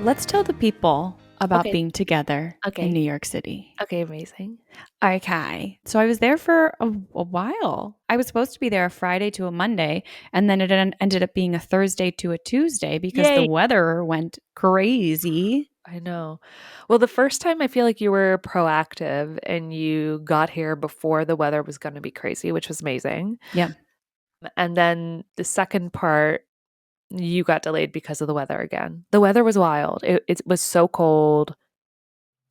let's tell the people about Okay. being together Okay. in New York City. Okay, amazing. Okay. So I was there for a while. I was supposed to be there a Friday to a Monday, and then it ended up being a Thursday to a Tuesday because the Yay. weather went crazy. I know. Well, the first time I feel like you were proactive and you got here before the weather was going to be crazy, which was amazing. Yeah. And then the second part, you got delayed because of the weather again. The weather was wild. It was so cold,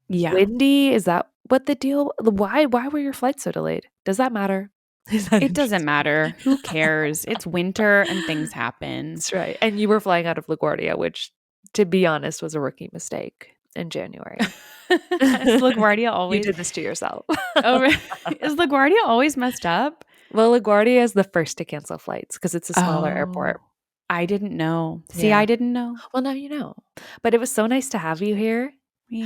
Yeah. windy. Is that what the deal? Why were your flights so delayed? Does that matter? Is that It doesn't interesting? matter. Who cares? It's winter and things happen. That's right. And you were flying out of LaGuardia, which, to be honest, was a rookie mistake in January. Is LaGuardia You always did this to yourself. oh, is LaGuardia always messed up? Well, LaGuardia is the first to cancel flights because it's a smaller airport. Oh, I didn't know. See, Yeah. I didn't know. Well, now you know. But it was so nice to have you here. We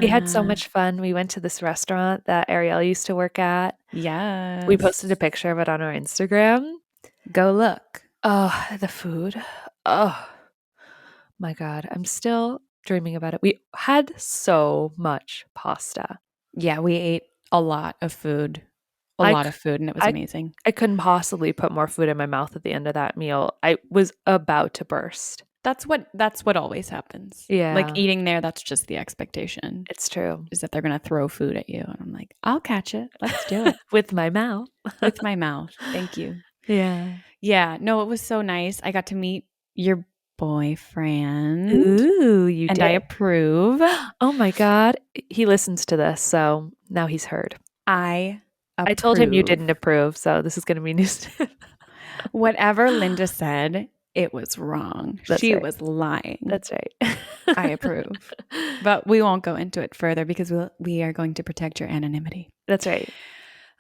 had so Yeah. much fun. We went to this restaurant that Ariel used to work at. Yes. We posted a picture of it on our Instagram. Go look. Oh, the food. Oh, my God. I'm still dreaming about it. We had so much pasta. Yeah, we ate a lot of food. I And it was I amazing. I couldn't possibly put more food in my mouth at the end of that meal. I was about to burst. That's what always happens. Yeah. Like eating there, that's just the expectation. It's true. Is that they're gonna throw food at you. And I'm like, I'll catch it. Let's do it. With my mouth. With my mouth. Thank you. Yeah. Yeah. No, it was so nice. I got to meet your boyfriend. Ooh, you and did. I approve. Oh my God. He listens to this, so now he's heard. I told him you approve. didn't approve, so this is going to be news to him. Whatever Linda said, it was wrong. That's She right. was lying. That's right. I approve. But we won't go into it further because we are going to protect your anonymity. That's right.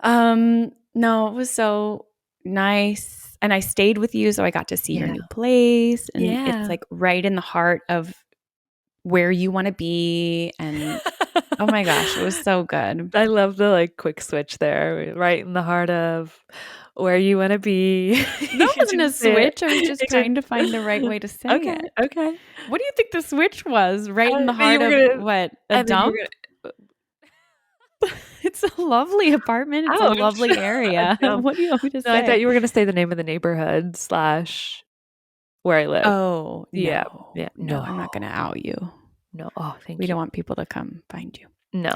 No, it was so nice. And I stayed with you, so I got to see your new place. And Yeah. it's like right in the heart of where you want to be. And oh my gosh, it was so good. I love the quick switch there, right in the heart of where you want to be. That wasn't a switch. I was just trying to find the right way to say it. Okay. What do you think the switch was? Right in the I heart knew of you were gonna- what? I A knew you were dump? It's a lovely apartment. It's a Ouch. lovely area. No. What do you want me to No, say? I thought you were going to say the name of the neighborhood / where I live. Oh, Yeah. no. Yeah. No, I'm not going to out you. No. Oh, thank We you. don't want people to come find you. No.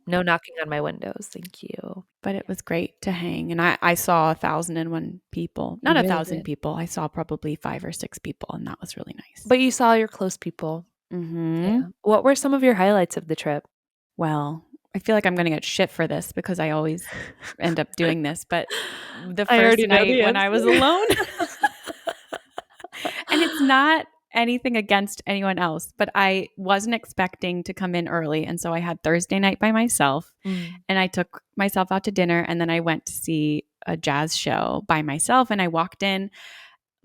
No knocking on my windows. Thank you. But it was great to hang. And I saw 1,001 people. Not You really 1,000 did. people. I saw probably 5 or 6 people, and that was really nice. But you saw your close people. Mm-hmm. Yeah. What were some of your highlights of the trip? Well, I feel like I'm going to get shit for this because I always end up doing this. But the I first already know night the when I was answer. alone, and it's not anything against anyone else, but I wasn't expecting to come in early. And so I had Thursday night by myself and I took myself out to dinner, and then I went to see a jazz show by myself, and I walked in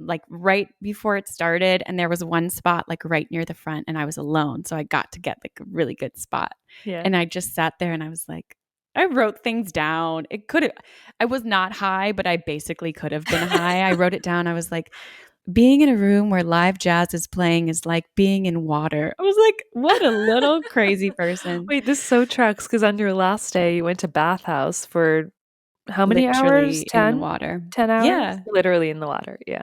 like right before it started, and there was one spot like right near the front, and I was alone. So I got to get like a really good spot. Yeah. And I just sat there and I was like, I wrote things down. I was not high, but I basically could have been high. I wrote it down. I was like, being in a room where live jazz is playing is like being in water. I was like, what a little crazy person. Wait, this so tracks because on your last day, you went to bathhouse for how many Literally hours? in 10? the water. 10 hours? Yeah. Literally in the water. Yeah.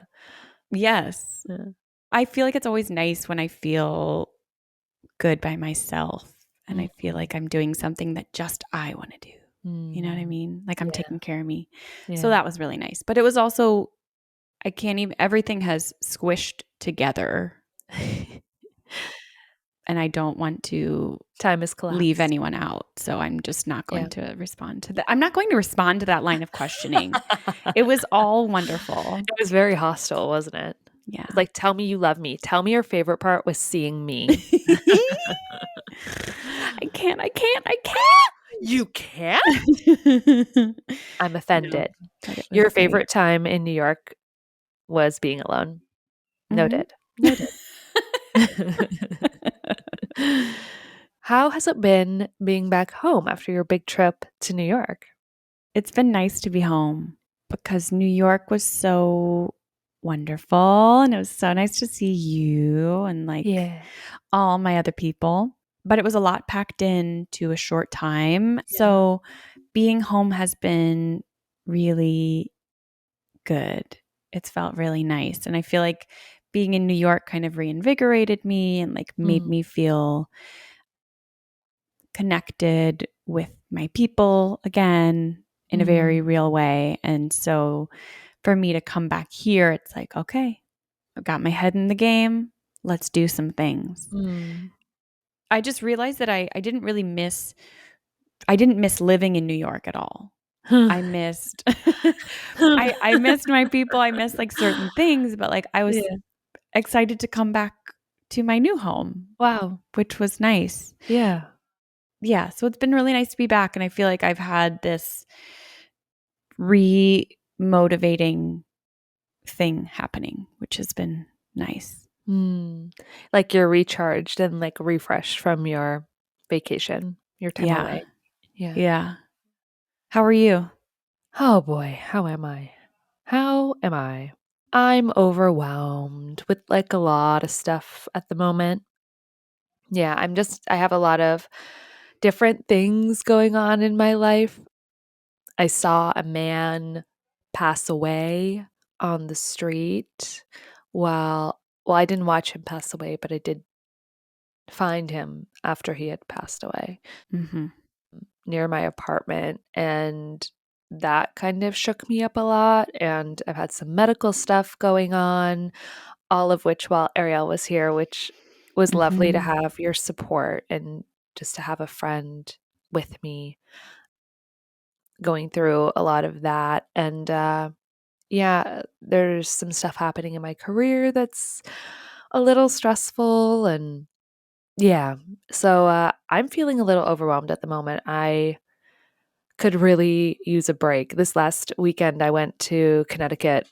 Yes. Yeah. I feel like it's always nice when I feel good by myself and I feel like I'm doing something that just I want to do. You know what I mean? Like I'm taking care of me. Yeah. So that was really nice. But it was also, everything has squished together. And I don't want to Time is collapsed. leave anyone out. So I'm just not going to respond to that. I'm not going to respond to that line of questioning. It was all wonderful. It was very hostile, wasn't it? Yeah. Like, tell me you love me. Tell me your favorite part was seeing me. I can't. You can't? I'm offended. No, Your great. favorite time in New York was being alone. Noted. How has it been being back home after your big trip to New York? It's been nice to be home because New York was so wonderful. And it was so nice to see you and like Yeah. all my other people. But it was a lot packed into a short time. Yeah. So being home has been really good. It's felt really nice. And I feel like being in New York kind of reinvigorated me and like made Mm. me feel connected with my people again in a very Mm. real way. And so for me to come back here, it's like, okay, I've got my head in the game. Let's do some things. Mm. I just realized that I didn't really miss I didn't miss living in New York at all. I missed I missed my people. I missed like certain things, but like I was Yeah. excited to come back to my new home, Wow. which was nice. Yeah. Yeah, so it's been really nice to be back and I feel like I've had this re-motivating thing happening, which has been nice. Mm. Like you're recharged and like refreshed from your vacation, your time Yeah. away. Yeah. Yeah. How are you? Oh boy, how am I? How am I? I'm overwhelmed with like a lot of stuff at the moment. Yeah, I have a lot of different things going on in my life. I saw a man pass away on the street well, I didn't watch him pass away, but I did find him after he had passed away Mhm. near my apartment, and that kind of shook me up a lot, and I've had some medical stuff going on, all of which while Ariel was here, which was lovely to Mhm. have your support and just to have a friend with me going through a lot of that. And yeah, there's some stuff happening in my career that's a little stressful. And yeah, so I'm feeling a little overwhelmed at the moment. I could really use a break. This last weekend, I went to Connecticut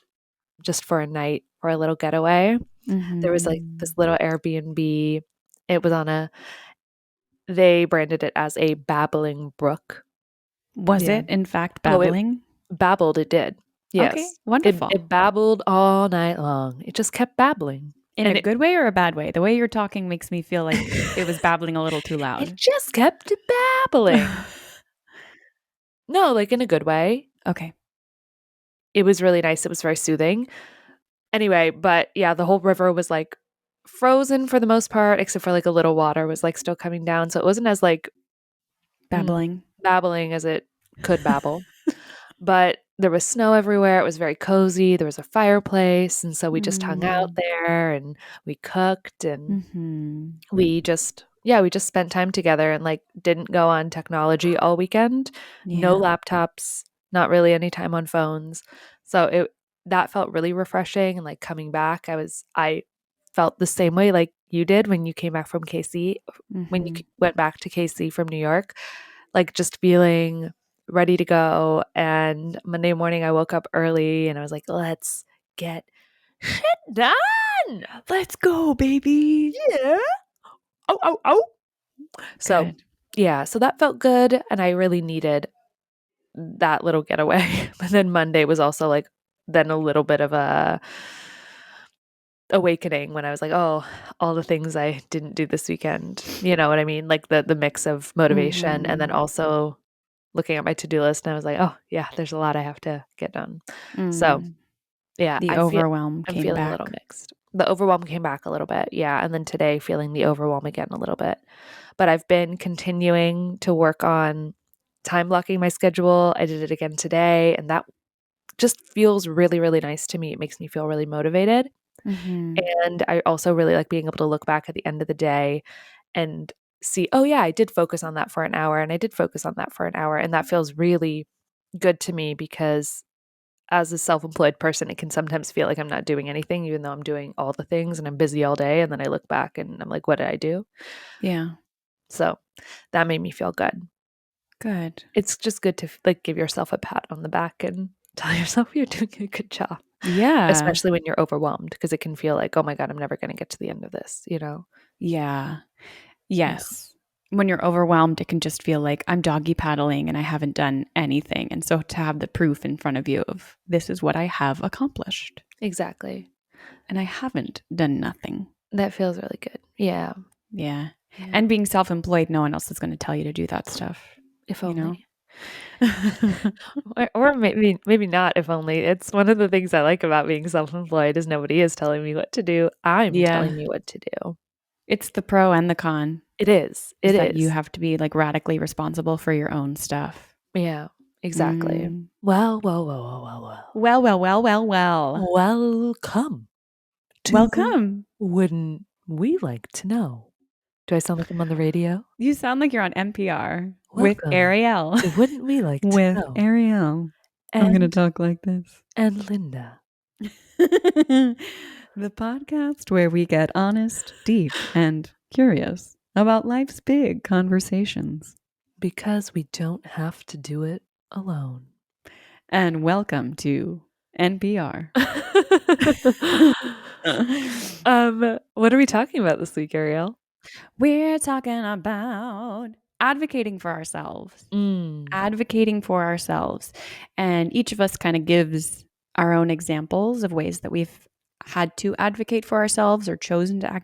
just for a night for a little getaway. There was like this Mhm. little Airbnb. It was on they branded it as a babbling brook. Was Yeah. it in fact Oh, it babbling? babbled, it did. Okay, Yes. wonderful. It babbled all night long. It just kept babbling. In a And it good way or a bad way? The way you're talking makes me feel like it was babbling a little too it loud. just kept babbling. No, like in a good way. Okay. It was really nice. It was very soothing. Anyway, but yeah, the whole river was like frozen for the most part, except for like a little water was like still coming down. So it wasn't as like Babbling. babbling as it could babble. But there was snow everywhere. It was very cozy. There was a fireplace. And so we just hung out Mm. there and we cooked and Mhm. we just spent time together and like didn't go on technology all weekend. No Yeah. laptops, not really any time on phones. So it that felt really refreshing and like coming back, I felt the same way like you did when you came back from KC, when you Mhm. went back to KC from New York, like just feeling ready to go. And Monday morning I woke up early and I was like, let's get shit done. Let's go, baby. Yeah. Oh, oh, oh. So, Good. yeah, so that felt good, and I really needed that little getaway. But then Monday was also, like, then a little bit of a awakening when I was like, "Oh, all the things I didn't do this weekend." You know what I mean? Like, the mix of motivation and then Mhm. also looking at my to-do list, and I was like, "Oh, yeah, there's a lot I have to get done." So, Mm. yeah, The overwhelm I'm came feeling a little back. mixed. The overwhelm came back a little bit, yeah, and then today feeling the overwhelm again a little bit. But I've been continuing to work on time blocking my schedule. I did it again today, and that just feels really, really nice to me. It makes me feel really motivated. Mhm. And I also really like being able to look back at the end of the day and see, oh, yeah, I did focus on that for an hour, and I did focus on that for an hour. And that feels really good to me because as a self-employed person, it can sometimes feel like I'm not doing anything, even though I'm doing all the things and I'm busy all day. And then I look back and I'm like, what did I do? Yeah. So that made me feel good. Good. It's just good to like give yourself a pat on the back and tell yourself you're doing a good job, Yeah. especially when you're overwhelmed because it can feel like, oh my God, I'm never going to get to the end of this, you know? Yeah. Yeah. Yes. When you're overwhelmed, it can just feel like I'm doggy paddling and I haven't done anything. And so to have the proof in front of you of this is what I have accomplished. Exactly. And I haven't done nothing. That feels really good. Yeah. Yeah. Yeah. And being self-employed, no one else is going to tell you to do that stuff, If you know? only. Or maybe not, if only. It's one of the things I like about being self-employed is nobody is telling me what to do. I'm Yeah. telling you what to do. It's the pro and the con It is. is It that you is. have to be like radically responsible for your own stuff. Yeah, exactly. Mm. Well, well, well, well, well, well. Well, well, well, well, well. Welcome to Welcome. Wouldn't We Like to Know? Do I sound like I'm on the radio? You sound like you're on NPR with Welcome Ariel. to Wouldn't We Like to With Know? Ariel. I'm going to And talk like this. Linda. The podcast where we get honest, deep, and curious about life's big conversations. Because we don't have to do it alone. And welcome to NPR. What are we talking about this week, Ariel? We're talking about advocating for ourselves. Advocating for ourselves. And each of us kind of gives our own examples of ways that we've had to advocate for ourselves or chosen to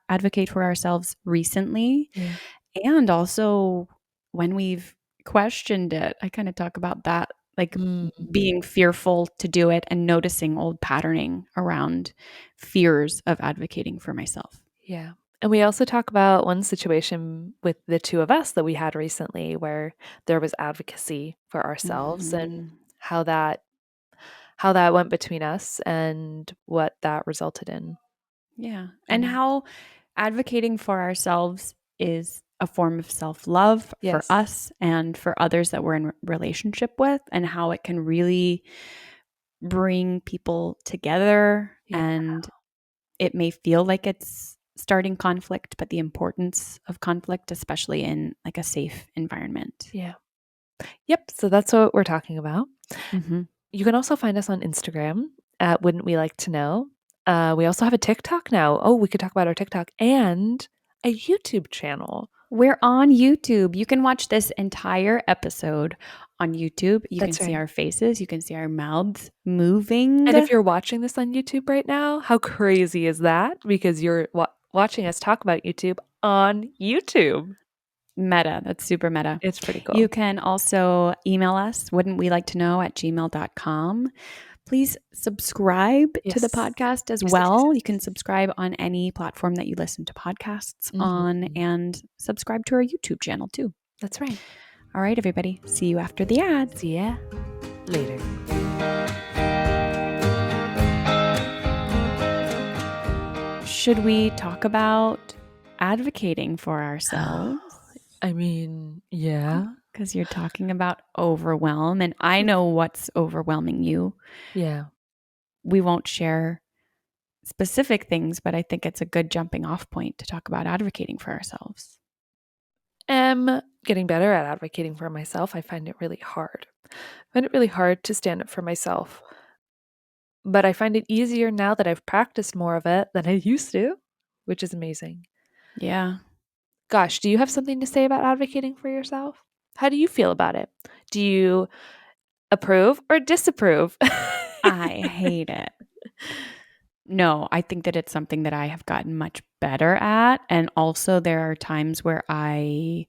advocate for ourselves recently. Yeah. And also when we've questioned it. I kind of talk about that, like being fearful to do it and noticing old patterning around fears of advocating for myself. Yeah. And we also talk about one situation with the two of us that we had recently where there was advocacy for ourselves and Mhm. how that went between us and what that resulted in. Yeah. And how advocating for ourselves is a form of self-love for Yes. us and for others that we're in relationship with, and how it can really bring people together. Yeah. And it may feel like it's starting conflict, but the importance of conflict, especially in like a safe environment. Yeah. Yep. So that's what we're talking about. Mm-hmm. You can also find us on Instagram at Wouldn't We Like to Know? We also have a TikTok now. Oh, we could talk about our TikTok and a YouTube channel. We're on YouTube. You can watch this entire episode on YouTube. You can That's see right. our faces. You can see our mouths moving. And if you're watching this on YouTube right now, how crazy is that? Because you're watching us talk about YouTube on YouTube. Meta. That's super meta. It's pretty cool. You can also email us, wouldn't we like to know at gmail.com. Please subscribe to the Yes. podcast as Yes, yes, yes, well. You yes. can subscribe on any platform that you listen to podcasts on, Mhm. and subscribe to our YouTube channel too. That's right. All right, everybody. See you after the ad. See ya later. Should we talk about advocating for ourselves? I mean, yeah. Because you're talking about overwhelm, and I know what's overwhelming you. Yeah. We won't share specific things, but I think it's a good jumping off point to talk about advocating for ourselves. Am getting better at advocating for myself. I find it really hard. I find it really hard to stand up for myself. But I find it easier now that I've practiced more of it than I used to, which is amazing. Yeah. Gosh, do you have something to say about advocating for yourself? How do you feel about it? Do you approve or disapprove? I hate it. No, I think that it's something that I have gotten much better at. And also, there are times where I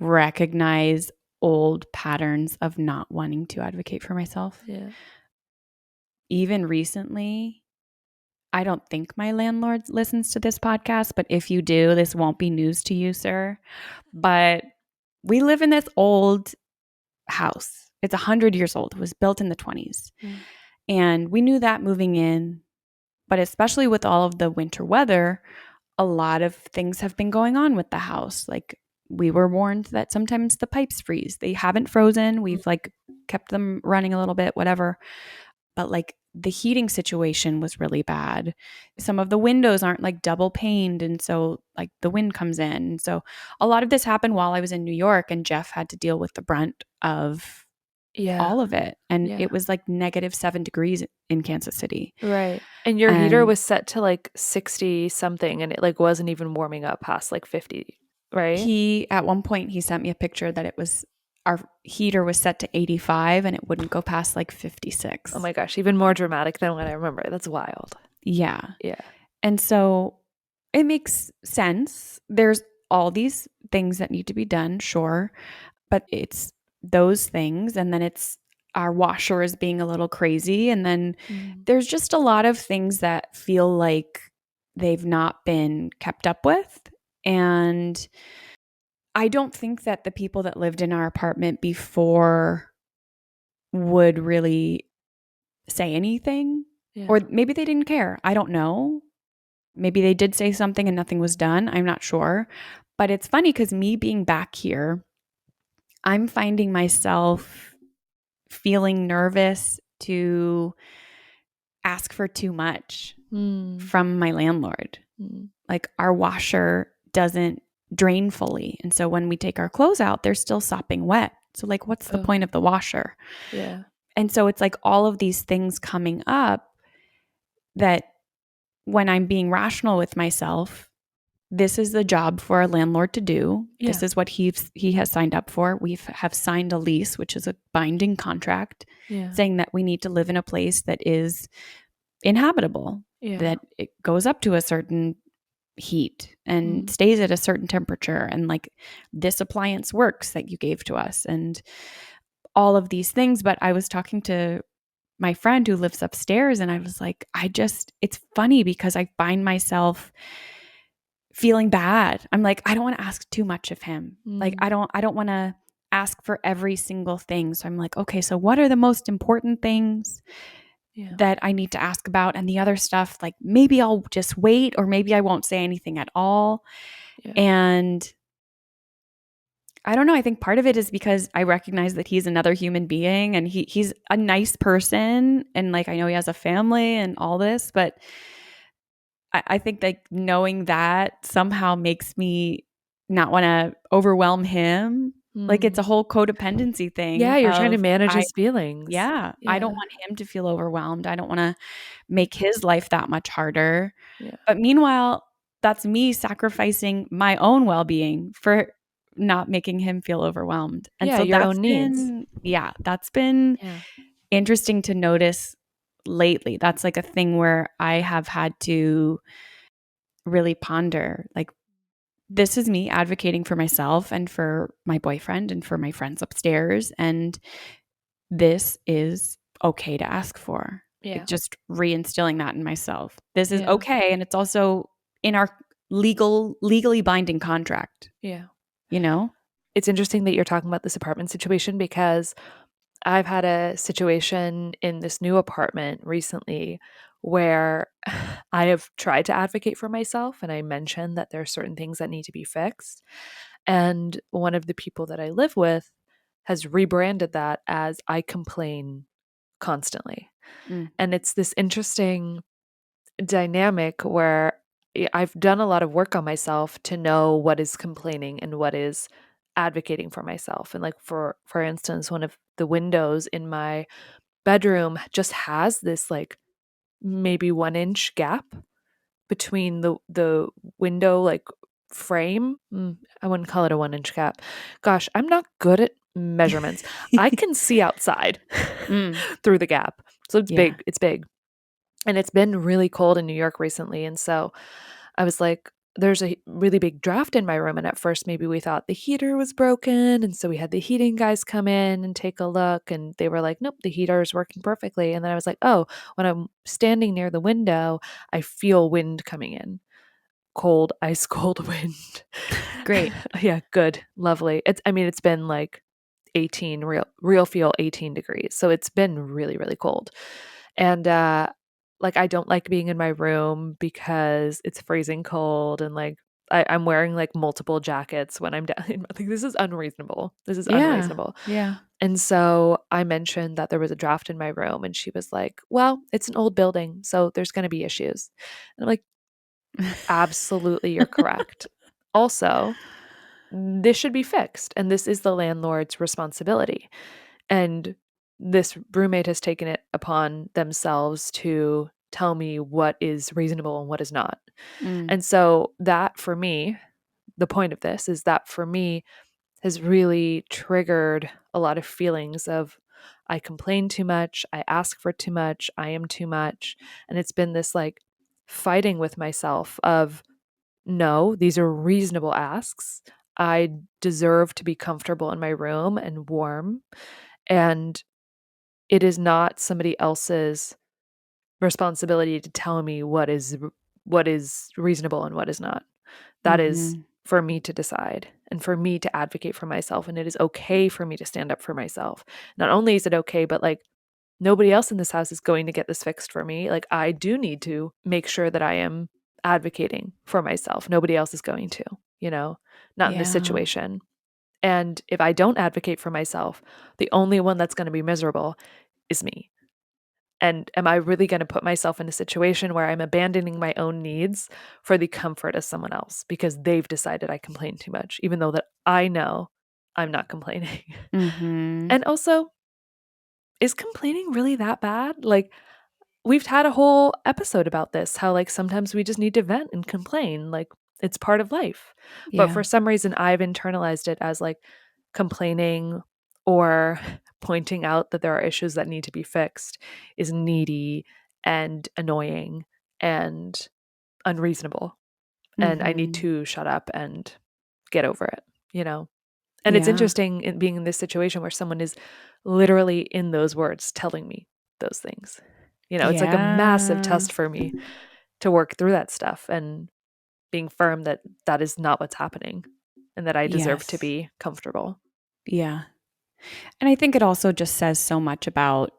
recognize old patterns of not wanting to advocate for myself. Yeah. Even recently, I don't think my landlord listens to this podcast, but if you do, this won't be news to you, sir. But we live in this old house. It's 100 years old. It was built in the 20s. And we knew that moving in, but especially with all of the winter weather, a lot of things have been going on with the house. Like we were warned that sometimes the pipes freeze. They haven't frozen. We've like kept them running a little bit, whatever. But like the heating situation was really bad. Some of the windows aren't like double paned. And so like the wind comes in. And so a lot of this happened while I was in New York, and Jeff had to deal with the brunt of Yeah. all of it. And Yeah. it was like -7 degrees in Kansas City. Right. And your heater And was set to like 60 something and it like wasn't even warming up past like 50, right? at one point, he sent me a picture that it was our heater was set to 85 and it wouldn't go past like Oh 56. my gosh, even more dramatic than what I remember. That's wild. Yeah. Yeah. And so it makes sense. There's all these things that need to be done, sure, but it's those things. And then it's our washer is being a little crazy. And then there's just a lot of things that feel like they've not been kept up with. And I don't think that the people that lived in our apartment before would really say anything, Yeah. or maybe they didn't care. I don't know. Maybe they did say something and nothing was done. I'm not sure. But it's funny because me being back here, I'm finding myself feeling nervous to ask for too much Mm. from my landlord. Mm. Like our washer doesn't drain fully. And so when we take our clothes out, they're still sopping wet. So, like, what's the Oh, point of the washer? yeah. And so it's like all of these things coming up that when I'm being rational with myself, this is the job for a landlord to do. Yeah. This is what he has signed up for. We have signed a lease, which is a binding contract, Yeah. saying that we need to live in a place that is inhabitable, Yeah. that it goes up to a certain heat and Mm. stays at a certain temperature, and like this appliance works that you gave to us, and all of these things. But I was talking to my friend who lives upstairs, and I was like, it's funny because I find myself feeling bad. I'm like, I don't want to ask too much of him. Like, Mm. I don't want to ask for every single thing. So I'm like, okay, so what are the most important things Yeah. that I need to ask about? And the other stuff, like maybe I'll just wait, or maybe I won't say anything at all. Yeah. And I don't know. I think part of it is because I recognize that he's another human being, and he's a nice person. And like, I know he has a family and all this, but I think like knowing that somehow makes me not want to overwhelm him. Like it's Mm. a whole codependency thing Yeah, you're trying to of manage his feelings. I don't Yeah. want him to feel overwhelmed. I don't want to make his life that much harder. Yeah. But meanwhile, that's me sacrificing my own well-being for not making him feel overwhelmed. And Yeah, so your own needs. that's been Yeah. interesting to notice lately. That's like a thing where I have had to really ponder, like, this is me advocating for myself and for my boyfriend and for my friends upstairs, and this is okay to ask for. Like, Yeah. just reinstilling that in myself. This is Yeah. okay, and it's also in our legally binding contract, Yeah. you know? It's interesting that you're talking about this apartment situation because I've had a situation in this new apartment recently where I have tried to advocate for myself and I mentioned that there are certain things that need to be fixed. And one of the people that I live with has rebranded that as I complain constantly. Mm, And it's this interesting dynamic where I've done a lot of work on myself to know what is complaining and what is advocating for myself. And like for instance, one of the windows in my bedroom just has this like maybe 1 inch gap between the window like frame. I wouldn't call it a 1 inch gap. Gosh, I'm not good at measurements. I can see outside mm, through the gap. So it's yeah. big. It's big. And it's been really cold in New York recently. And so I was like, there's a really big draft in my room. And at first, maybe we thought the heater was broken. And so we had the heating guys come in and take a look. And they were like, nope, the heater is working perfectly. And then I was like, oh, when I'm standing near the window, I feel wind coming in. Cold, ice cold wind. Great. Yeah, good. Lovely. It's been like 18 real feel 18 degrees. So it's been really, really cold. And like I don't like being in my room because it's freezing cold and like I'm wearing like multiple jackets when I'm down. Like this is unreasonable. This is Yeah. unreasonable. Yeah. And so I mentioned that there was a draft in my room and she was like, well, it's an old building, so there's gonna be issues. And I'm like, absolutely, you're correct. Also, this should be fixed and this is the landlord's responsibility. And this roommate has taken it upon themselves to tell me what is reasonable and what is not. Mm, And so that for me, the point of this is that for me has really triggered a lot of feelings of I complain too much, I ask for too much, I am too much. And it's been this like fighting with myself of no, these are reasonable asks. I deserve to be comfortable in my room and warm. And it is not somebody else's responsibility to tell me what is reasonable and what is not. That is Mhm. for me to decide and for me to advocate for myself, and it is okay for me to stand up for myself. Not only is it okay, but like nobody else in this house is going to get this fixed for me. Like I do need to make sure that I am advocating for myself. Nobody else is going to, you know, not in this Yeah. situation. And if I don't advocate for myself, the only one that's going to be miserable is me. And am I really going to put myself in a situation where I'm abandoning my own needs for the comfort of someone else because they've decided I complain too much, even though that I know I'm not complaining? Mhm. And also, is complaining really that bad? Like, we've had a whole episode about this, how like sometimes we just need to vent and complain, like it's part of life. But Yeah. for some reason I've internalized it as like complaining or pointing out that there are issues that need to be fixed is needy and annoying and unreasonable. And I need Mhm. to shut up and get over it, you know? And it's Yeah. interesting in being in this situation where someone is literally in those words telling me those things. You know, it's like a massive Yeah. test for me to work through that stuff and being firm that that is not what's happening and that I deserve to Yes. be comfortable. Yeah. And I think it also just says so much about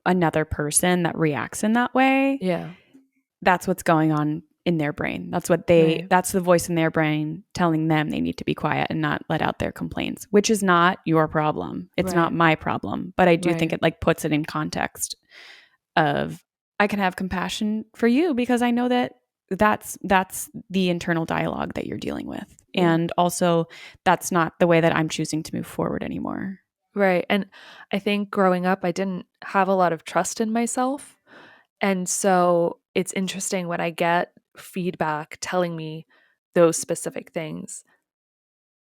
another person that reacts in that way. Yeah. That's what's going on in their brain. Right. That's the voice in their brain telling them they need to be quiet and not let out their complaints, which is not your problem. It's not Right. my problem. But I do think Right. it like puts it in context of I can have compassion for you because I know that that's the internal dialogue that you're dealing with. Yeah. And also that's not the way that I'm choosing to move forward anymore. Right. And I think growing up, I didn't have a lot of trust in myself. And so it's interesting when I get feedback telling me those specific things.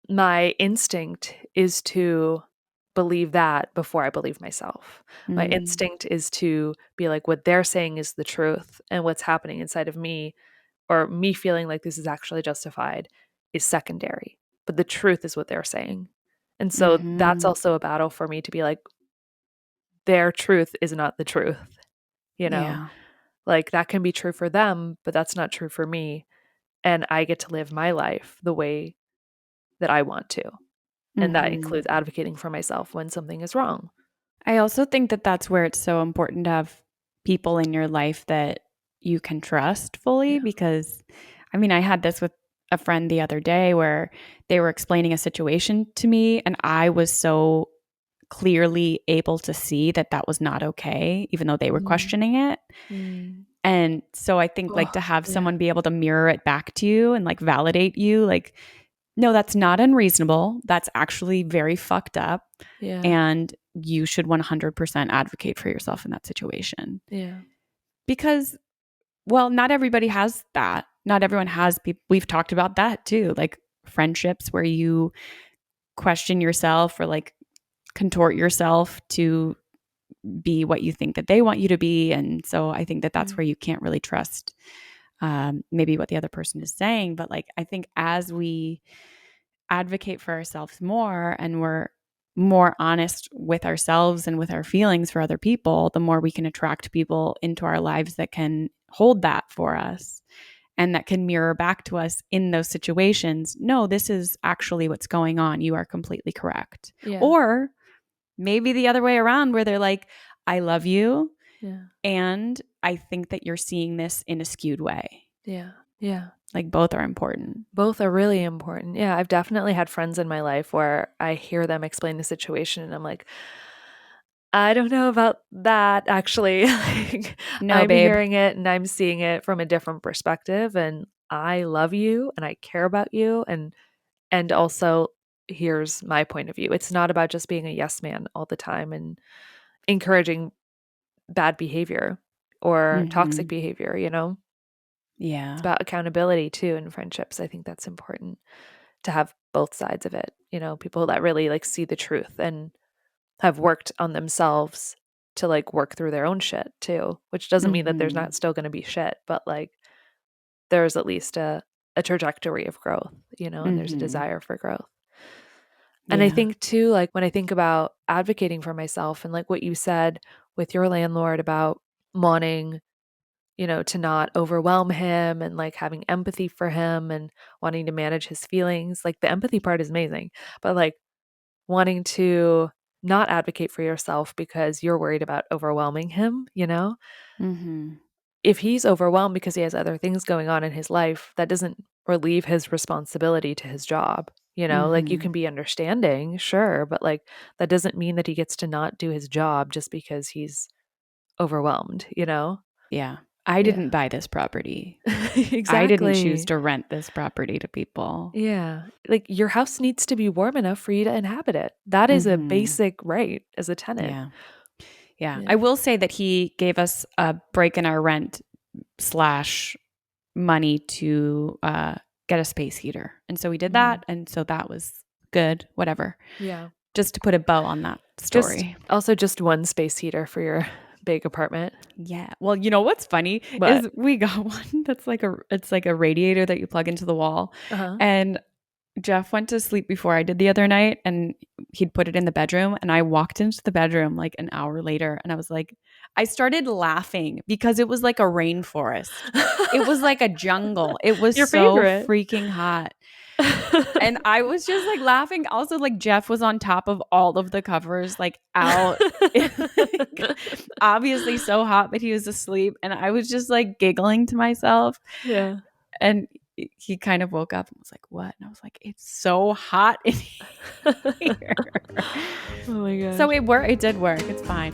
My instinct is to believe that before I believe myself. My Mm, instinct is to be like, what they're saying is the truth, and what's happening inside of me, or me feeling like this is actually justified, is secondary. But the truth is what they're saying. And so that's mhm. also a battle for me to be like, their truth is not the truth, you know? Yeah. Like that can be true for them, but that's not true for me. And I get to live my life the way that I want to. And that Mhm. includes advocating for myself when something is wrong. I also think that that's where it's so important to have people in your life that you can trust fully Yeah. because I mean, I had this with a friend the other day where they were explaining a situation to me and I was so clearly able to see that that was not okay even though they were Mm, questioning it. mm. And so I think like Oh, to have yeah, someone be able to mirror it back to you and like validate you like no, that's not unreasonable. That's actually very fucked up. yeah, And you should 100% advocate for yourself in that situation. yeah, Because, well, not everybody has that. Not everyone has people. We've talked about that too. Like friendships where you question yourself or like contort yourself to be what you think that they want you to be. And so I think that that's yeah, where you can't really trust maybe what the other person is saying. But like, I think as we advocate for ourselves more and we're more honest with ourselves and with our feelings for other people, the more we can attract people into our lives that can hold that for us and that can mirror back to us in those situations. No, this is actually what's going on. You are completely correct. yeah, Or maybe the other way around, where they're like, I love you. yeah, And I think that you're seeing this in a skewed way. yeah, yeah. Like both are important. Both are really important. Yeah, I've definitely had friends in my life where I hear them explain the situation and I'm like, I don't know about that actually. Like, No, I'm babe. hearing it and I'm seeing it from a different perspective and I love you and I care about you and also here's my point of view. It's not about just being a yes man all the time and encouraging bad behavior or toxic Hmm. behavior, you know? It's Yeah. about accountability too in friendships. I think that's important to have both sides of it, people that really like see the truth and have worked on themselves to like work through their own shit too, which doesn't mean that there's Mhm. not still going to be shit, but like there's at least a trajectory of growth, and there's a Mhm. desire for growth. And I Yeah. think too, like when I think about advocating for myself and like what you said with your landlord about wanting, to not overwhelm him and like having empathy for him and wanting to manage his feelings, like the empathy part is amazing, but like wanting to not advocate for yourself because you're worried about overwhelming him, Mhm. if he's overwhelmed because he has other things going on in his life, that doesn't relieve his responsibility to his job. Like you Mhm. can be understanding, sure, but like that doesn't mean that he gets to not do his job just because he's overwhelmed? Yeah. I Yeah. didn't buy this property. I didn't choose Exactly. to rent this property to people. Yeah. Like your house needs to be warm enough for you to inhabit it. That is a Mhm. basic right as a tenant. Yeah. Yeah. Yeah. I will say that he gave us a break in our rent slash money to get a space heater. And so we did Mm. that. And so that was good. Whatever. Yeah. Just to put a bow on that Just story. also just one space heater for your big apartment. Yeah. Well, you know what's funny But is we got one that's like it's like a radiator that you plug into the wall. uh-huh. And Jeff went to sleep before I did the other night and he'd put it in the bedroom and I walked into the bedroom like an hour later and I was like I started laughing because it was like a rainforest. It was like a jungle. It was Your so favorite. freaking hot. And I was just like laughing. Also, like Jeff was on top of all of the covers, like out. Obviously so hot, but he was asleep. And I was just like giggling to myself. Yeah. And he kind of woke up and was like, "What?" And I was like, "It's so hot in here." Oh my So gosh. it worked. It did work. It's fine.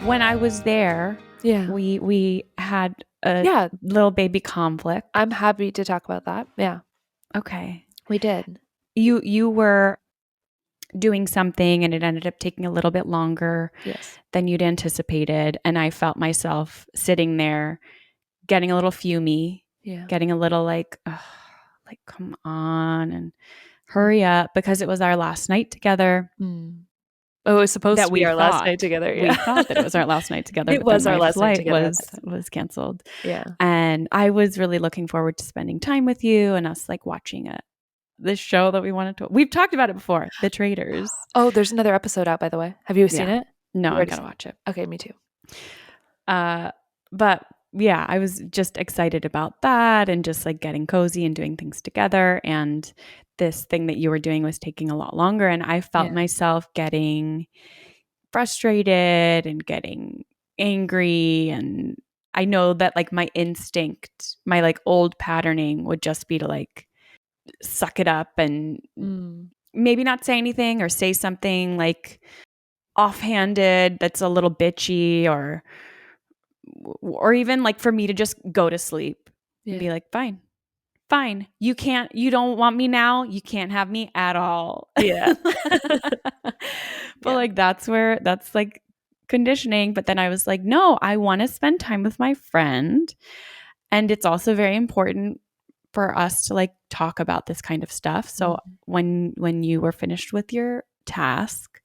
When I was there, Yeah. we had a Yeah. little baby conflict. I'm happy to talk about that. Yeah. Okay. We did. You were doing something and it ended up taking a little bit longer Yes. than you'd anticipated. And I felt myself sitting there getting a little fumey, Yeah. getting a little like, "Ugh, like, come on and Yeah. hurry up," because it was our last night together Mm. Oh, it was supposed that to be our last night together. we Yeah. thought that it was our last night together, It but then was our my last night flight together at that time. was canceled. Yeah. And I was really looking forward to spending time with you and us like watching this show that we wanted to. We've talked about it before, The Traders. Oh, there's another episode out, by the way. Have you seen Yeah. it? No, You I already gotta seen watch it. it? Okay, me too. But yeah, I was just excited about that and just like getting cozy and doing things together. And this thing that you were doing was taking a lot longer. And I felt Yeah. myself getting frustrated and getting angry. And I know that like my instinct, my like old patterning would just be to like suck it up and Mm. maybe not say anything or say something like offhanded that's a little bitchy or even like for me to just go to sleep and Yeah. be like, fine, fine. You don't want me now. You can't have me at all. Yeah. But Yeah. like, that's like conditioning. But then I was like, no, I want to spend time with my friend. And it's also very important for us to like talk about this kind of stuff. So Mhm. when you were finished with your task,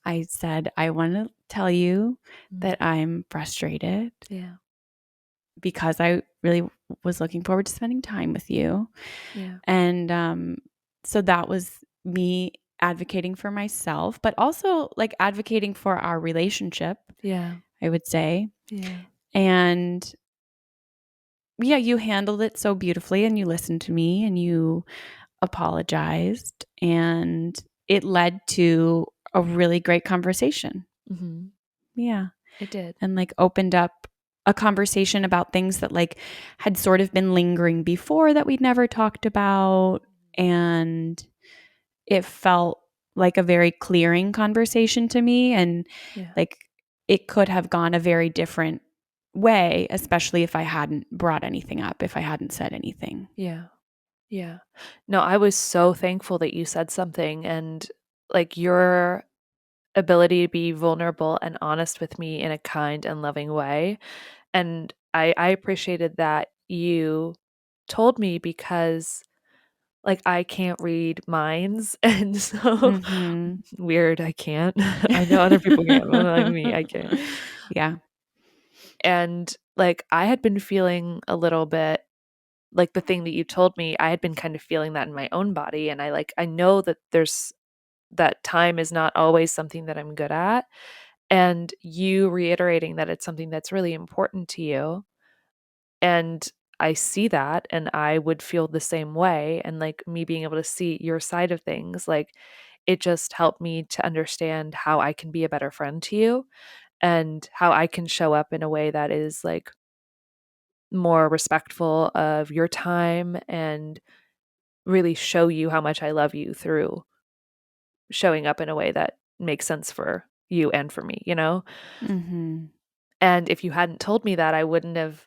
I said, I want to tell you Mm. that I'm frustrated Yeah. because I really was looking forward to spending time with you. Yeah. And so that was me advocating for myself, but also like advocating for our relationship, Yeah. I would say. Yeah. And yeah, you handled it so beautifully and you listened to me and you apologized. And it led to a really great conversation. Mhm. Yeah. It did. And like opened up a conversation about things that like had sort of been lingering before that we'd never talked about. And it felt like a very clearing conversation to me. And Yeah. like it could have gone a very different way, especially if I hadn't brought anything up, if I hadn't said anything. Yeah. Yeah. No, I was so thankful that you said something and like your ability to be vulnerable and honest with me in a kind and loving way. And I appreciated that you told me because like I can't read minds and so Mhm. weird I can't. I know other people can, but like me, I can't. Yeah. And like I had been feeling a little bit like the thing that you told me, I had been kind of feeling that in my own body and I know that there's that time is not always something that I'm good at. And you reiterating that it's something that's really important to you. And I see that and I would feel the same way. And like me being able to see your side of things, like it just helped me to understand how I can be a better friend to you and how I can show up in a way that is like more respectful of your time and really show you how much I love you through showing up in a way that makes sense for you and for me, you know? Mhm. And if you hadn't told me that, I wouldn't have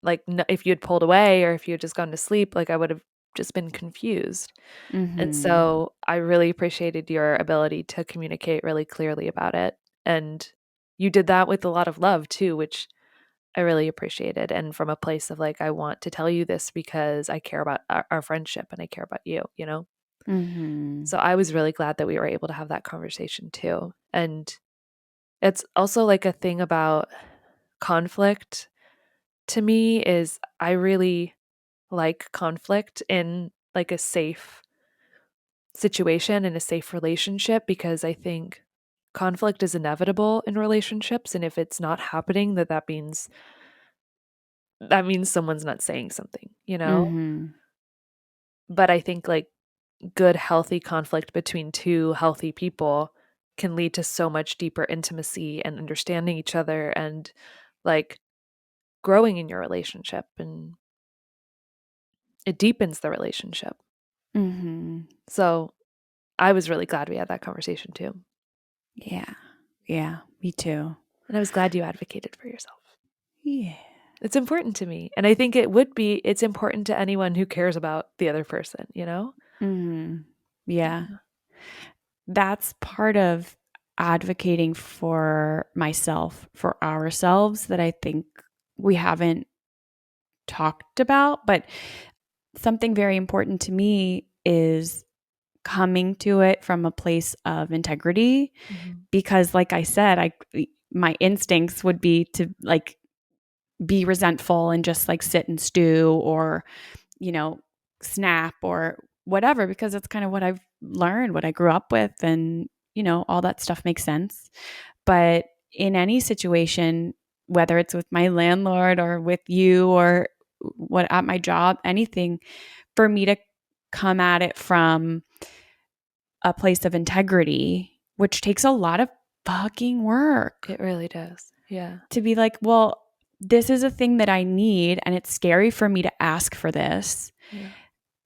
like if you had pulled away or if you had just gone to sleep, like I would have just been confused. And Mhm. so I really appreciated your ability to communicate really clearly about it. And you did that with a lot of love too, which I really appreciated. And from a place of like, I want to tell you this because I care about our friendship and I care about you, you know? Mhm. So I was really glad that we were able to have that conversation too. And it's also like a thing about conflict to me is I really like conflict in like a safe situation in a safe relationship because I think conflict is inevitable in relationships and if it's not happening that means someone's not saying something, you know? Mhm. But I think like good healthy conflict between two healthy people can lead to so much deeper intimacy and understanding each other and like growing in your relationship and it deepens the relationship. Mhm. So I was really glad we had that conversation too. Yeah. Yeah, me too. And I was glad you advocated for yourself. Yeah. It's important to me. And I think it's important to anyone who cares about the other person, you know? Mhm. Yeah. That's part of advocating for myself, for ourselves that I think we haven't talked about, but something very important to me is coming to it from a place of integrity Mhm. because like I said, I my instincts would be to like be resentful and just like sit and stew or, you know, snap or whatever because it's kind of what I've learned, what I grew up with and, you know, all that stuff makes sense. But in any situation, whether it's with my landlord or with you or what at my job, anything, for me to come at it from a place of integrity, which takes a lot of fucking work It really does. Yeah. to be like, well, this is a thing that I need and it's scary for me to ask for this. Yeah.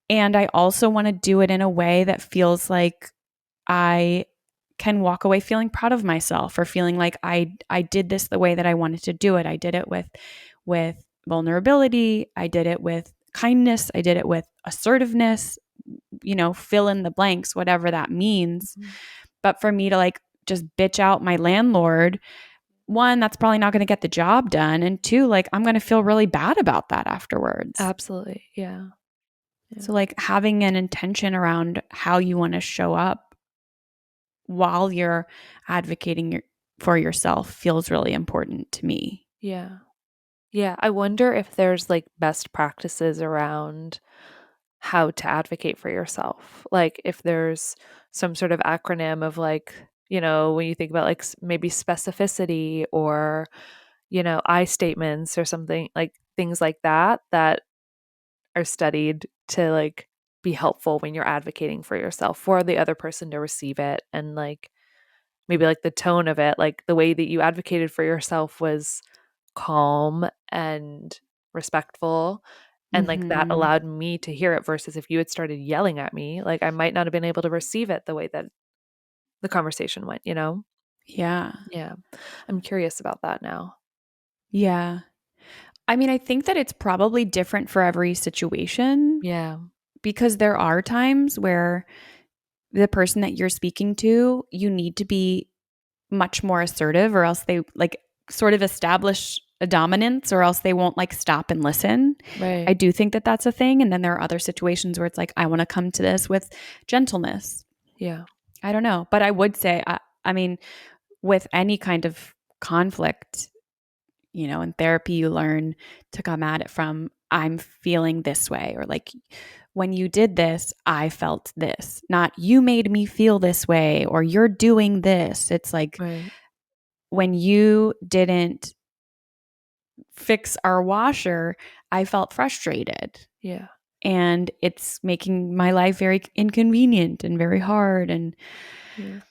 And I also want to do it in a way that feels like I can walk away feeling proud of myself or feeling like I did this the way that I wanted to do it. I did it with vulnerability, I did it with kindness, I did it with assertiveness, you know, fill in the blanks, whatever that means. Mhm. But for me to like just bitch out my landlord, one, that's probably not going to get the job done. And two, like I'm going to feel really bad about that afterwards. Absolutely. Yeah. Yeah. So, like having an intention around how you want to show up while you're advocating for yourself feels really important to me. Yeah. Yeah. I wonder if there's like best practices around how to advocate for yourself. Like if there's some sort of acronym of like, you know, when you think about like maybe specificity or, you know, I statements or something like things like that that are studied to like be helpful when you're advocating for yourself for the other person to receive it and like maybe like the tone of it, like the way that you advocated for yourself was calm and respectful and like that Mhm. allowed me to hear it versus if you had started yelling at me, like I might not have been able to receive it the way that the conversation went, you know? Yeah. Yeah. I'm curious about that now. Yeah. I mean, I think that it's probably different for every situation Yeah. because there are times where the person that you're speaking to, you need to be much more assertive or else they like sort of establish a dominance, or else they won't like stop and listen. Right. I do think that that's a thing. And then there are other situations where it's like, I want to come to this with gentleness. Yeah. I don't know. But I would say, I mean, with any kind of conflict, in therapy, you learn to come at it from, I'm feeling this way, or like, when you did this, I felt this, not you made me feel this way, or you're doing this. It's like, Right. when you didn't fix our washer, I felt frustrated. Yeah. And it's making my life very inconvenient and very hard. And Yeah.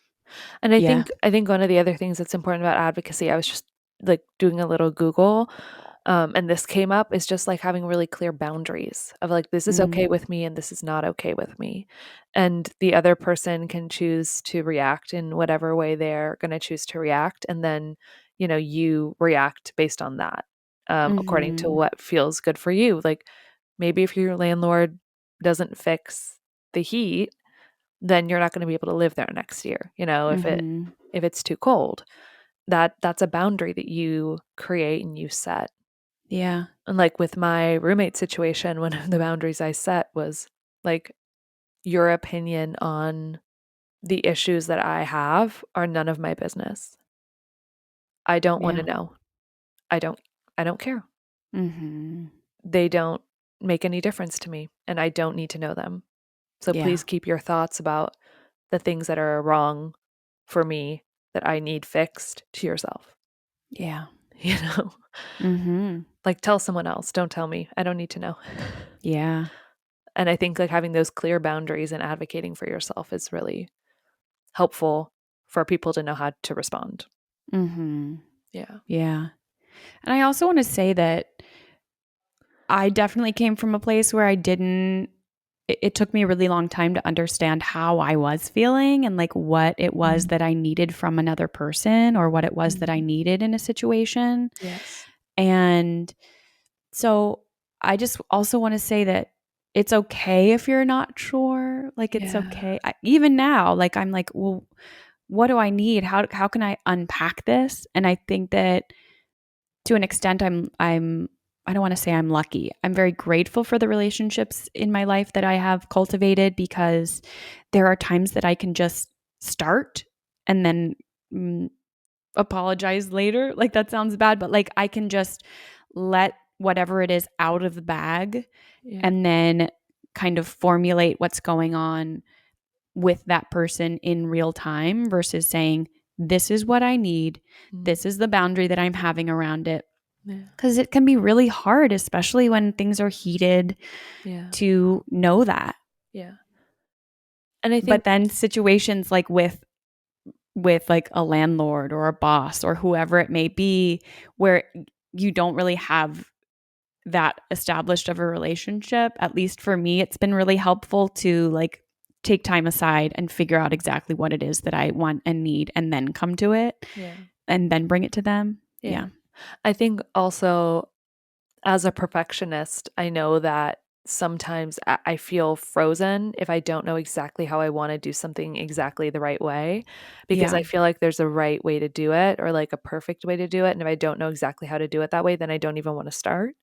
And I yeah. think one of the other things that's important about advocacy, I was just like doing a little Google, and this came up, is just like having really clear boundaries of like, this is Mm, okay with me and this is not okay with me. And the other person can choose to react in whatever way they're going to choose to react. And then, you react based on that, according to mm-hmm. what feels good for you. Like maybe if your landlord doesn't fix the heat, then you're not going to be able to live there next year. Mm-hmm. If it's too cold, that's a boundary that you create and you set. Yeah. And like with my roommate situation, one of the boundaries I set was like, your opinion on the issues that I have are none of my business. I don't want to Yeah. know. I don't I don't care. Mm-hmm. They don't make any difference to me and I don't need to know them. So Yeah. please keep your thoughts about the things that are wrong for me that I need fixed to yourself. Yeah. You know? Mm-hmm. Like tell someone else, don't tell me. I don't need to know. Yeah. And I think like having those clear boundaries and advocating for yourself is really helpful for people to know how to respond. Mm-hmm. Yeah. Yeah. And I also want to say that I definitely came from a place where I didn't, it took me a really long time to understand how I was feeling and like what it was Mm. that I needed from another person, or what it was that I Mhm. needed in a situation. Yes. And so I just also want to say that it's okay if you're not sure. Like, it's Yeah. okay. Even now, like, I'm like, well, what do I need? How can I unpack this? And I think that to an extent, I don't want to say I'm lucky. I'm very grateful for the relationships in my life that I have cultivated, because there are times that I can just start and then mm, apologize later. Like, that sounds bad, but like, I can just let whatever it is out of the bag Yeah. and then kind of formulate what's going on with that person in real time, versus saying, this is what I need. Mm. This is the boundary that I'm having around it. Yeah. Because it can be really hard, especially when things are heated, Yeah. to know that. Yeah. And I But think then situations like with like a landlord or a boss or whoever it may be, where you don't really have that established of a relationship, at least for me, it's been really helpful to like take time aside and figure out exactly what it is that I want and need, and then come to it yeah. and then bring it to them. Yeah. Yeah. I think also as a perfectionist, I know that sometimes I feel frozen if I don't know exactly how I want to do something exactly the right way, because Yeah. I feel like there's a right way to do it or like a perfect way to do it. And if I don't know exactly how to do it that way, then I don't even want to start.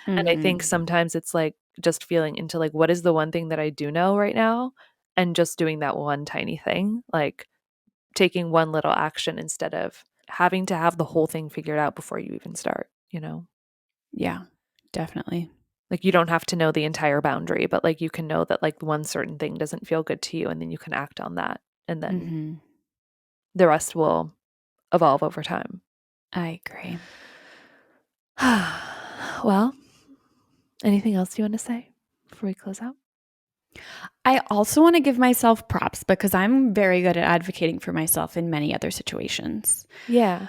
And I think Mm-hmm. sometimes it's like just feeling into like, what is the one thing that I do know right now? And just doing that one tiny thing, like taking one little action instead of having to have the whole thing figured out before you even start? Yeah, definitely. Like you don't have to know the entire boundary, but like you can know that like one certain thing doesn't feel good to you and then you can act on that and then Mm-hmm. the rest will evolve over time. I agree. Well, anything else you want to say before we close out? I also want to give myself props, because I'm very good at advocating for myself in many other situations. Yeah.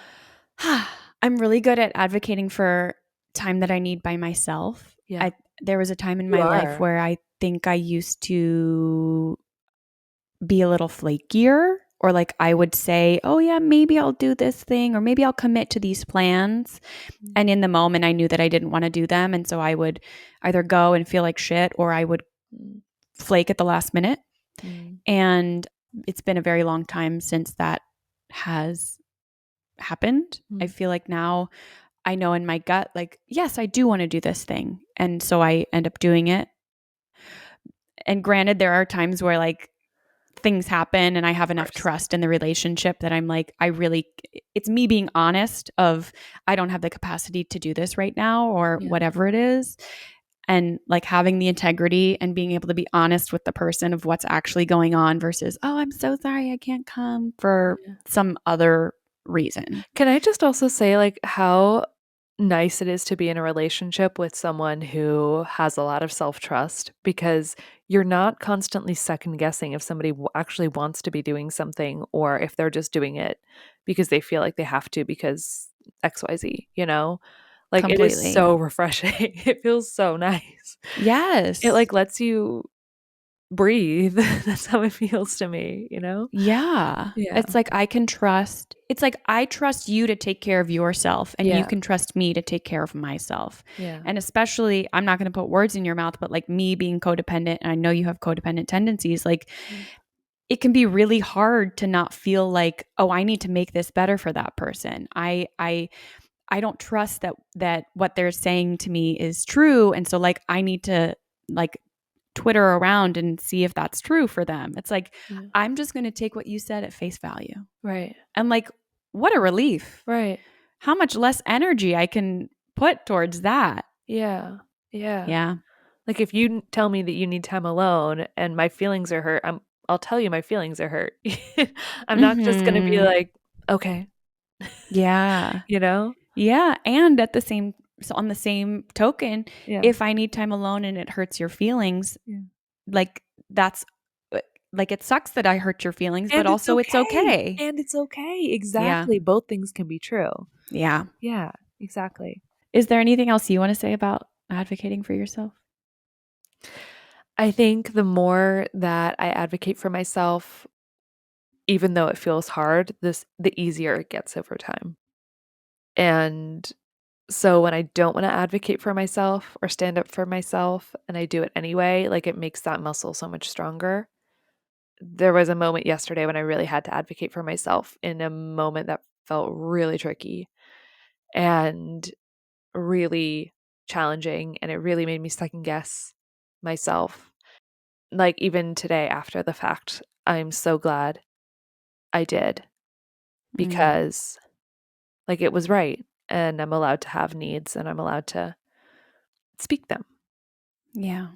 I'm really good at advocating for time that I need by myself. Yeah. I There was a time in You my life are. where I think I used to be a little flakier, or like I would say, "Oh yeah, maybe I'll do this thing, or maybe I'll commit to these plans." And in the moment I knew that I didn't want to do them, and so I would either go and feel like shit, or I would Mm, flake at the last minute. mm, And it's been a very long time since that has happened. I mm, feel like now I know in my gut, like, yes, I do want to do this thing. And so I end up doing it. And granted, there are times where like things happen and I have Of enough course. trust in the relationship that I'm like, it's me being honest of, I don't have the capacity to do this right now or Yeah. whatever it is. And like having the integrity and being able to be honest with the person of what's actually going on versus, oh, I'm so sorry, I can't come for Yeah. some other reason. Can I just also say, like, how nice it is to be in a relationship with someone who has a lot of self-trust, because you're not constantly second guessing if somebody actually wants to be doing something or if they're just doing it because they feel like they have to because XYZ, you know? Like, it is Completely. so refreshing. It feels so nice. It, Yes. like, lets you breathe. That's how it feels to me, you know? Yeah. Yeah. It's like I can trust. It's like I trust you to take care of yourself and you Yeah. can trust me to take care of myself. Yeah. And especially, I'm not going to put words in your mouth, but like me being codependent, and I know you have codependent tendencies, like Yeah. it can be really hard to not feel like, oh, I need to make this better for that person. I don't trust that what they're saying to me is true, and so like I need to like Twitter around and see if that's true for them. It's like, Yeah. I'm just going to take what you said at face value. Right. And like, what a relief. Right. How much less energy I can put towards that. Yeah. Yeah. Yeah. Like, if you tell me that you need time alone and my feelings are hurt, I'll tell you my feelings are hurt. I'm not just gonna be Mhm. like, "Okay." Yeah. You know? Yeah. And at the same, so on the same token, Yeah. if I need time alone and it hurts your feelings, Yeah. like that's like it sucks that I hurt your feelings, but And it's also it's okay. okay. And it's okay. Yeah. Exactly. Both things can be true. Yeah. Yeah, exactly. Is there anything else you want to say about advocating for yourself? I think the more that I advocate for myself, even though it feels hard, the easier it gets over time. And so when I don't wanna advocate for myself or stand up for myself and I do it anyway, like, it makes that muscle so much stronger. There was a moment yesterday when I really had to advocate for myself in a moment that felt really tricky and really challenging, and it really made me second guess myself. Like, even today after the fact, I'm so glad I did Mm, because, like, it was right, and I'm allowed to have needs, and I'm allowed to speak them. yeah.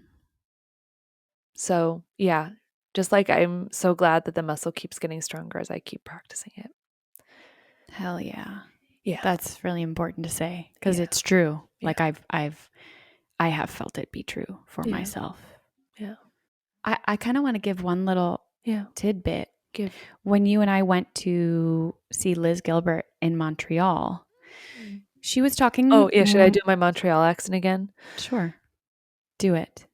So, yeah, just like I'm so glad that the muscle keeps getting stronger as I keep practicing it. Hell yeah. Yeah. That's really important to say because Yeah. it's true. Yeah. Like I have felt it be true for Yeah. myself. Yeah. I kind of want to give one little Yeah. tidbit. Give. When you and I went to see Liz Gilbert in Montreal, Mm. she was talking. Oh, yeah, should I do my Montreal accent again? Sure, do it.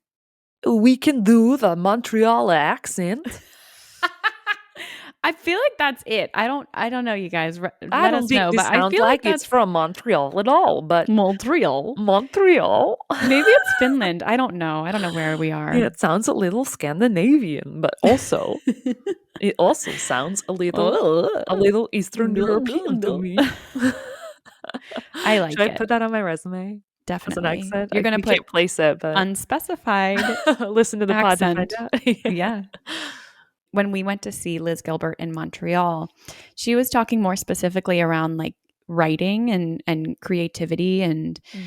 We can do the Montreal accent. I feel like that's it. I don't know, you guys. I Let don't us think know, this but I sounds feel like like it's that's from Montreal at all, but Montreal. Montreal. Maybe it's Finland. I don't know. I don't know where we Yeah, are. it sounds a little Scandinavian, but also it also sounds a little Eastern European to me. I Should I like it. put that on my resume as an Definitely. accent? You're going to We put can't place it, but unspecified listen to the pod to find accent. out. Yeah. Yeah. When we went to see Liz Gilbert in Montreal, she was talking more specifically around like writing and creativity and Mm,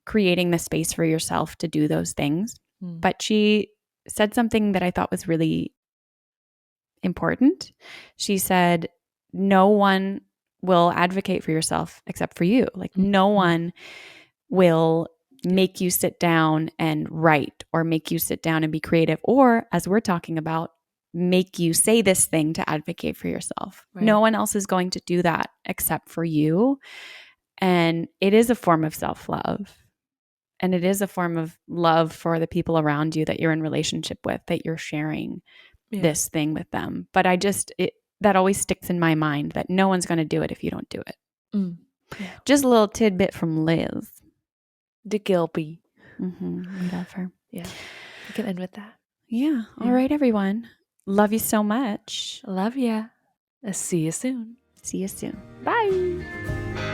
creating the space for yourself to do those things. mm, But she said something that I thought was really important. She said, no one will advocate for yourself except for you. Like, mm, no mm. one will Yeah. make you sit down and write or make you sit down and be creative, or as we're talking about, make you say this thing to advocate for yourself. No Right. one else is going to do that except for you. And it is a form of self love. And it is a form of love for the people around you that you're in relationship with, that you're sharing Yeah. this thing with them. But that always sticks in my mind that no one's going to do it if you don't do it. Mm. Yeah. Just a little tidbit from Liz. De Gilby. We love her. Yeah. We can end with that. Yeah. All Yeah. right, everyone. Love you so much. Love ya. See you soon. See you soon. Bye.